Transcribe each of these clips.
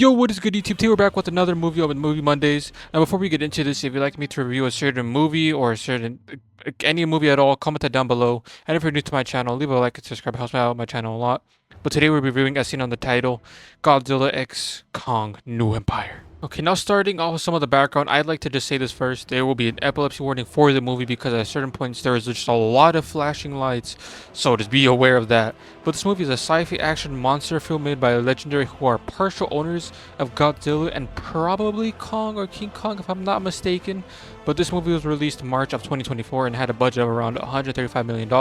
Yo, what is good, YouTube? Today we're back with another movie on Movie Mondays. And before we get into this, if you'd like me to review a certain movie or a certain any movie at all, comment that down below. And if you're new to my channel, leave a like and subscribe. It helps me out my channel a lot. But today we're reviewing, as seen on the title, Godzilla x Kong: New Empire. Okay, now starting off with some of the background, I'd like to just say this first. There will be an epilepsy warning for the movie because at certain points there is just a lot of flashing lights, so just be aware of that. But this movie is a sci-fi action monster film made by Legendary, who are partial owners of Godzilla and probably Kong or King Kong if I'm not mistaken. But this movie was released in March of 2024 and had a budget of around $135 million.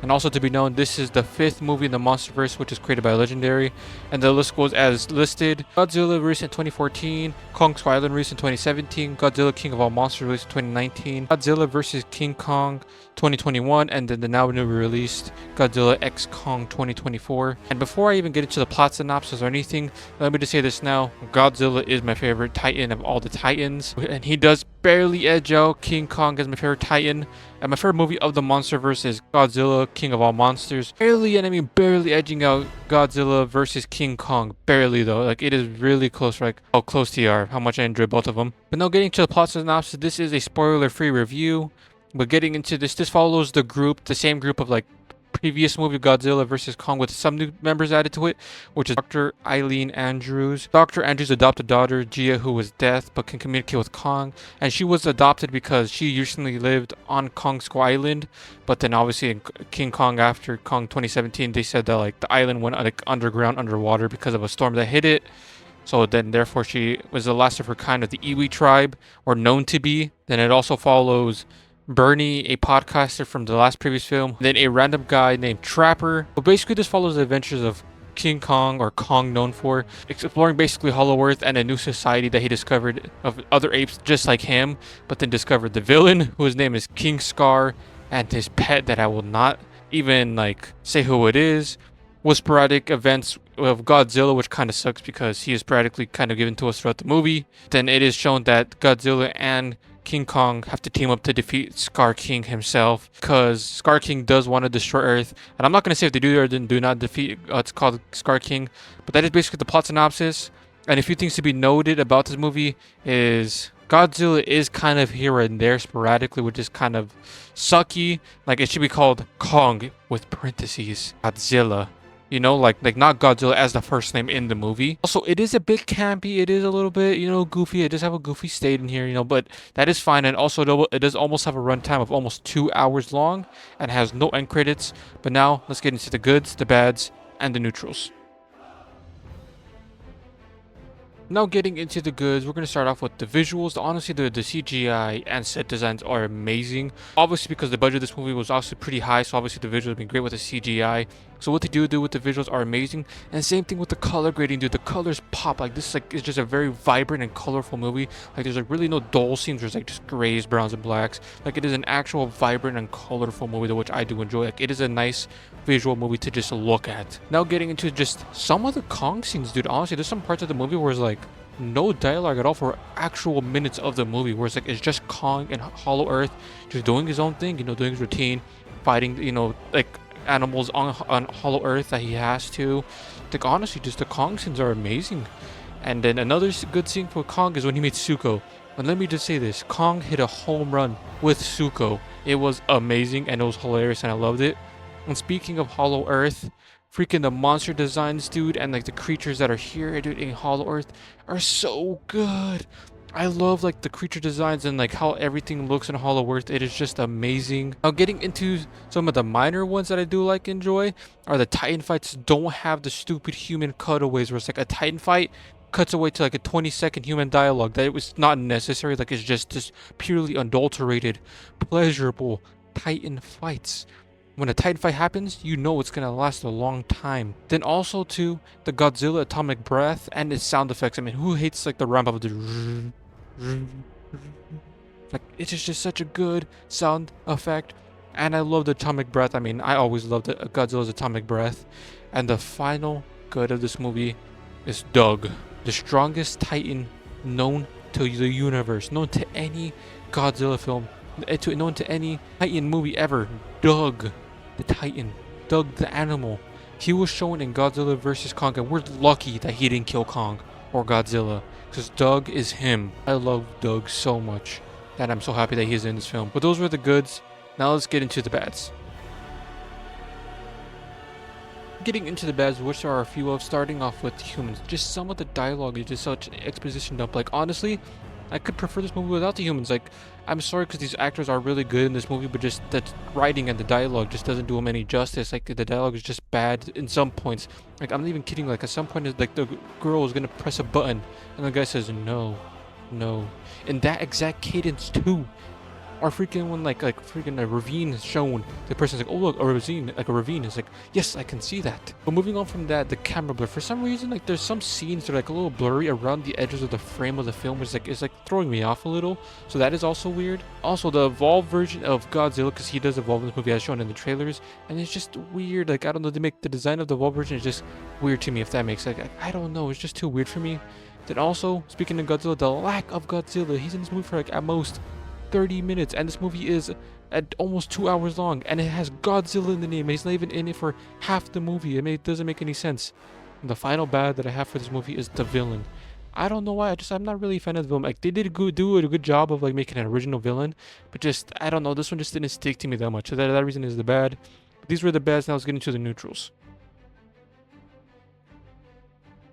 And also to be known, this is the 5th movie in the MonsterVerse which is created by Legendary. And the list goes as listed: Godzilla released in 2014, Kong Skull Island released in 2017, Godzilla King of All Monsters released in 2019, Godzilla vs. King Kong 2021, and then the now newly released Godzilla x Kong 2024. And before I even get into the plot synopsis or anything, let me just say this now: Godzilla is my favorite Titan of all the Titans, and he does barely edge out King Kong as my favorite Titan. And my favorite movie of the MonsterVerse is Godzilla King of All Monsters. Barely, and I mean barely, edging out Godzilla versus King Kong. Barely though, like it is really close, like how close they are, how much I enjoy both of them. But now getting to the plot synopsis, this is a spoiler-free review. But getting into this follows the same group of like previous movie Godzilla vs. Kong, with some new members added to it, which is Dr. Eileen Andrews. Dr. Andrews' adopted daughter, Gia, who was deaf but can communicate with Kong. And she was adopted because she usually lived on Kong Skull Island. But then obviously in King Kong, after Kong 2017, they said that like the island went like underground, underwater because of a storm that hit it. So then therefore she was the last of her kind of the Iwi tribe, or known to be. Then it also follows Bernie, a podcaster from the last previous film, then a random guy named Trapper. But basically this follows the adventures of King Kong, or Kong known for, exploring basically Hollow Earth and a new society that he discovered of other apes just like him, but then discovered the villain, whose name is King Scar, and his pet that I will not even like say who it is. With sporadic events of Godzilla, which kind of sucks because he is sporadically kind of given to us throughout the movie. Then it is shown that Godzilla and King Kong have to team up to defeat Scar King himself, because Scar King does want to destroy Earth. And I'm not going to say if they do or do not defeat it's called Scar King, but that is basically the plot synopsis. And a few things to be noted about this movie is Godzilla is kind of here and there sporadically, which is kind of sucky. Like it should be called Kong with parentheses Godzilla. You know, like not Godzilla as the first name in the movie. Also, it is a bit campy. It is a little bit, goofy. It does have a goofy state in here, but that is fine. And also, it does almost have a runtime of almost 2 hours long and has no end credits. But now, let's get into the goods, the bads, and the neutrals. Now getting into the goods, we're going to start off with the visuals. Honestly, the CGI and set designs are amazing. Obviously, because the budget of this movie was also pretty high, so obviously the visuals have been great with the CGI. So what they do with the visuals are amazing. And same thing with the color grading, dude. The colors pop. Like this is just a very vibrant and colorful movie. Like there's like really no dull scenes. There's like just grays, browns, and blacks. Like it is an actual vibrant and colorful movie, which I do enjoy. Like it is a nice visual movie to just look at. Now getting into just some of the Kong scenes, dude. Honestly, there's some parts of the movie where it's like no dialogue at all for actual minutes of the movie, where it's just Kong in Hollow Earth just doing his own thing, doing his routine, fighting, like animals on Hollow Earth that he has to. Like honestly, just the Kong scenes are amazing. And then another good scene for Kong is when he meets Zuko. And let me just say this: Kong hit a home run with Zuko. It was amazing and it was hilarious and I loved it. And speaking of Hollow Earth, freaking the monster designs, dude, and like the creatures that are here, dude, in Hollow Earth are so good. I love like the creature designs and like how everything looks in Hollow Earth. It is just amazing. Now getting into some of the minor ones that I do like enjoy are the Titan fights. Don't have the stupid human cutaways where it's like a Titan fight cuts away to like a 20-second human dialogue that it was not necessary. Like it's just this purely unadulterated, pleasurable Titan fights. When a Titan fight happens, you know it's gonna last a long time. Then also too, the Godzilla atomic breath and its sound effects. I mean, who hates like the ramp up of the like it's just such a good sound effect. And I love the atomic breath. I mean, I always loved Godzilla's atomic breath. And the final good of this movie is Doug, the strongest Titan known to the universe, known to any Godzilla film, known to any Titan movie ever. Doug the Titan, Doug the animal. He was shown in Godzilla vs. Kong, and we're lucky that he didn't kill Kong. or Godzilla, because Doug is him. I love Doug so much that I'm so happy that he's in this film. But those were the goods. Now let's get into the bads. Getting into the bads, which there are a few of, starting off with humans. Just some of the dialogue is just such an exposition dump. Like, honestly, I could prefer this movie without the humans. Like, I'm sorry because these actors are really good in this movie, but just the writing and the dialogue just doesn't do them any justice. Like, the dialogue is just bad in some points. Like, I'm not even kidding. Like, at some point, it's like the girl is gonna press a button, and the guy says, no, no. In that exact cadence, too. Or freaking when like freaking a ravine is shown, the person's like, oh look, a ravine, like a ravine. Is like, yes, I can see that. But moving on from that, the camera blur. For some reason, like there's some scenes that are like a little blurry around the edges of the frame of the film, which is like throwing me off a little. So that is also weird. Also, the evolved version of Godzilla, because he does evolve in this movie as shown in the trailers, and it's just weird. Like, I don't know, they make the design of the evolved version is just weird to me, if that makes sense. Like, I don't know, it's just too weird for me. Then also, speaking of Godzilla, the lack of Godzilla. He's in this movie for like at most 30 minutes, and this movie is at almost 2 hours long, and it has Godzilla in the name, and he's not even in it for half the movie. It doesn't make any sense. And the final bad that I have for this movie is the villain. I don't know why, I'm not really a fan of the villain. Like, they did do a good job of like making an original villain, but just, I don't know, this one just didn't stick to me that much. So that reason is the bad. But these were the bads. Now let's get into the neutrals.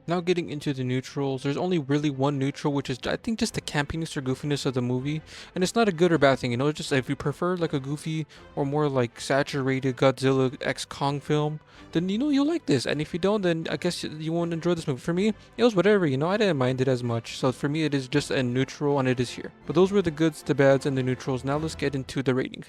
Now getting into the neutrals, there's only really one neutral, which is, I think, just the campiness or goofiness of the movie. And it's not a good or bad thing, you know, it's just if you prefer like a goofy or more like saturated Godzilla x Kong film, then, you know, you'll like this. And if you don't, then I guess you won't enjoy this movie. For me, it was whatever, you know, I didn't mind it as much. So for me, it is just a neutral, and it is here. But those were the goods, the bads, and the neutrals. Now let's get into the rating.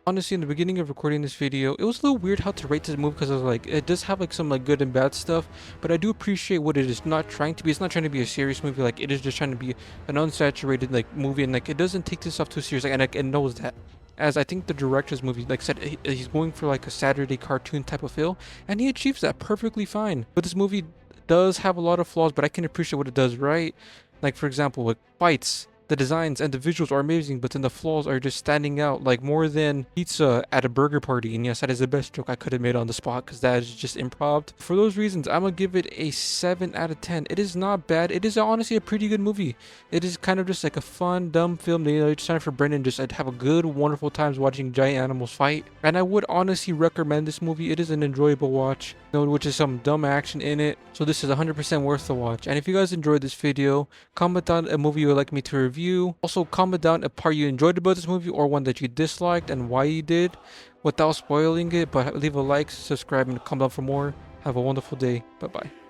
Honestly, in the beginning of recording this video, it was a little weird how to rate this movie, because I was like, it does have like some like good and bad stuff, but I do appreciate what it is not trying to be. It's not trying to be a serious movie. Like, it is just trying to be an unsaturated like movie, and like it doesn't take this stuff too serious. Like, and like, it knows that. As I think the director's movie, like said, he's going for like a Saturday cartoon type of feel, and he achieves that perfectly fine. But this movie does have a lot of flaws, but I can appreciate what it does right. Like, for example, like fights. The designs and the visuals are amazing, but then the flaws are just standing out like more than pizza at a burger party. And yes, that is the best joke I could have made on the spot, because that is just improv. For those reasons, I'm gonna give it a 7 out of 10. It is not bad. It is honestly a pretty good movie. It is kind of just like a fun, dumb film. You know, it's time for Brendan just to have a good, wonderful times watching giant animals fight. And I would honestly recommend this movie. It is an enjoyable watch, you know, which is some dumb action in it. So this is 100% worth the watch. And if you guys enjoyed this video, comment down a movie you would like me to review. Also, comment down a part you enjoyed about this movie or one that you disliked and why you did, without spoiling it. But leave a like, subscribe, and comment down for more. Have a wonderful day. Bye bye.